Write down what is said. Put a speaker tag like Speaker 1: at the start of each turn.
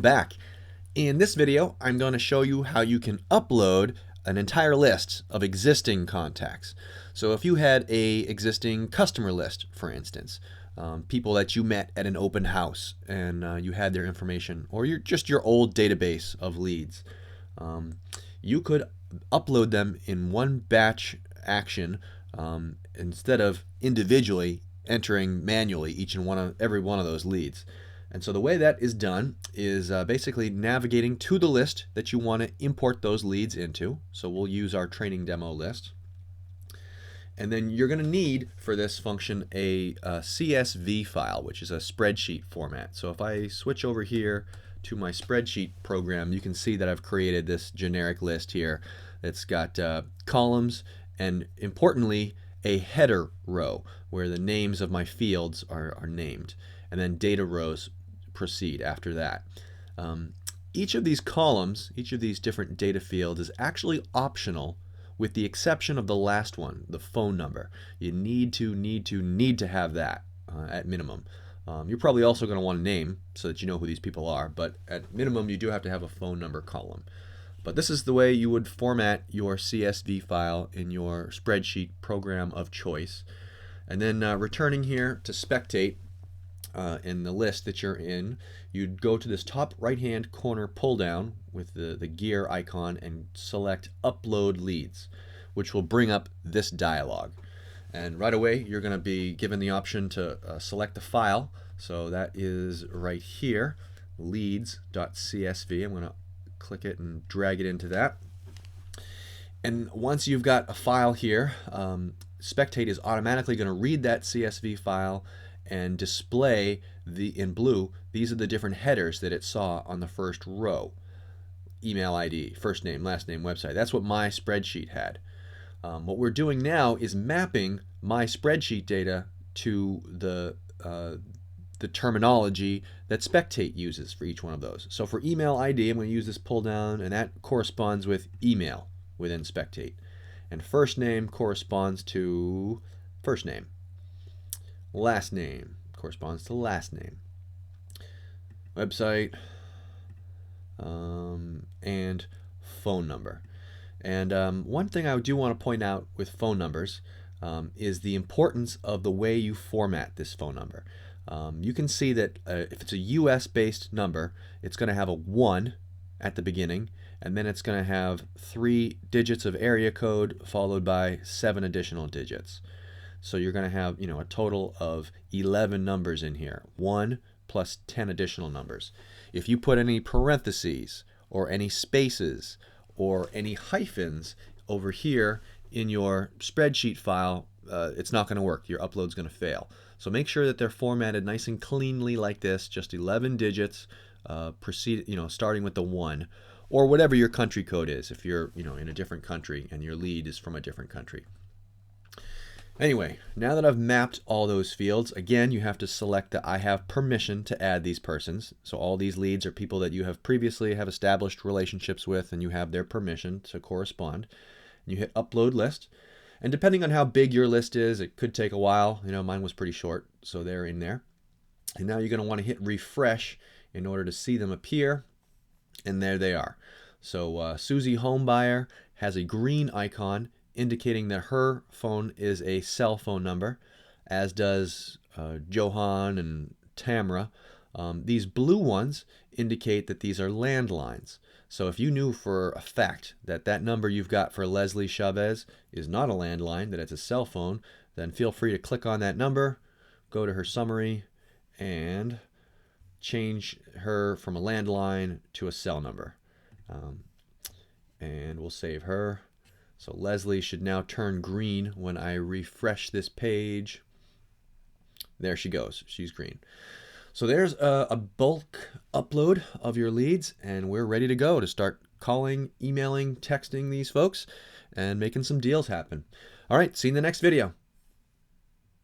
Speaker 1: Back. In this video, I'm going to show you how you can upload an entire list of existing contacts. So if you had a existing customer list, for instance, people that you met at an open house and you had their information, or just your old database of leads, you could upload them in one batch action instead of individually entering manually every one of those leads. And so the way that is done is basically navigating to the list that you want to import those leads into. So we'll use our training demo list. And then you're going to need for this function a CSV file, which is a spreadsheet format. So if I switch over here to my spreadsheet program, you can see that I've created this generic list here. It's got columns and, importantly, a header row where the names of my fields are named, and then data rows proceed after that. Each of these columns, each of these different data fields, is actually optional with the exception of the last one, the phone number. You need to have that at minimum. You're probably also going to want a name so that you know who these people are, but at minimum you do have to have a phone number column. But this is the way you would format your CSV file in your spreadsheet program of choice. And then returning here to Spectate, in the list that you're in, you'd go to this top right hand corner pull down with the gear icon and select Upload Leads, which will bring up this dialog. And right away you're going to be given the option to select the file. So that is right here, leads.csv. I'm going to click it and drag it into that. And once you've got a file here, Spectate is automatically going to read that CSV file and display in blue, these are the different headers that it saw on the first row. Email ID, first name, last name, website. That's what my spreadsheet had. What we're doing now is mapping my spreadsheet data to the terminology that Spectate uses for each one of those. So for email ID, I'm going to use this pull down, and that corresponds with email within Spectate. And first name corresponds to first name. Last name corresponds to last name. Website and phone number. And one thing I do want to point out with phone numbers is the importance of the way you format this phone number. You can see that if it's a US based number, it's going to have a 1 at the beginning, and then it's going to have 3 digits of area code followed by 7 additional digits. So you're going to have, a total of 11 numbers in here, 1 plus 10 additional numbers. If you put any parentheses or any spaces or any hyphens over here in your spreadsheet file, it's not going to work. Your upload's going to fail. So make sure that they're formatted nice and cleanly like this, just 11 digits, starting with the 1, or whatever your country code is if you're, in a different country and your lead is from a different country. Anyway, now that I've mapped all those fields, again, you have to select that I have permission to add these persons. So all these leads are people that you have previously established relationships with, and you have their permission to correspond. You hit Upload List. And depending on how big your list is, it could take a while. Mine was pretty short, so they're in there. And now you're going to want to hit Refresh in order to see them appear. And there they are. So Susie Homebuyer has a green icon indicating that her phone is a cell phone number, as does Johan and Tamra. These blue ones indicate that these are landlines. So if you knew for a fact that that number you've got for Leslie Chavez is not a landline, that it's a cell phone, then feel free to click on that number, go to her summary, and change her from a landline to a cell number. And we'll save her. So Leslie should now turn green when I refresh this page. There she goes. She's green. So there's a bulk upload of your leads, and we're ready to go to start calling, emailing, texting these folks, and making some deals happen. All right, see you in the next video.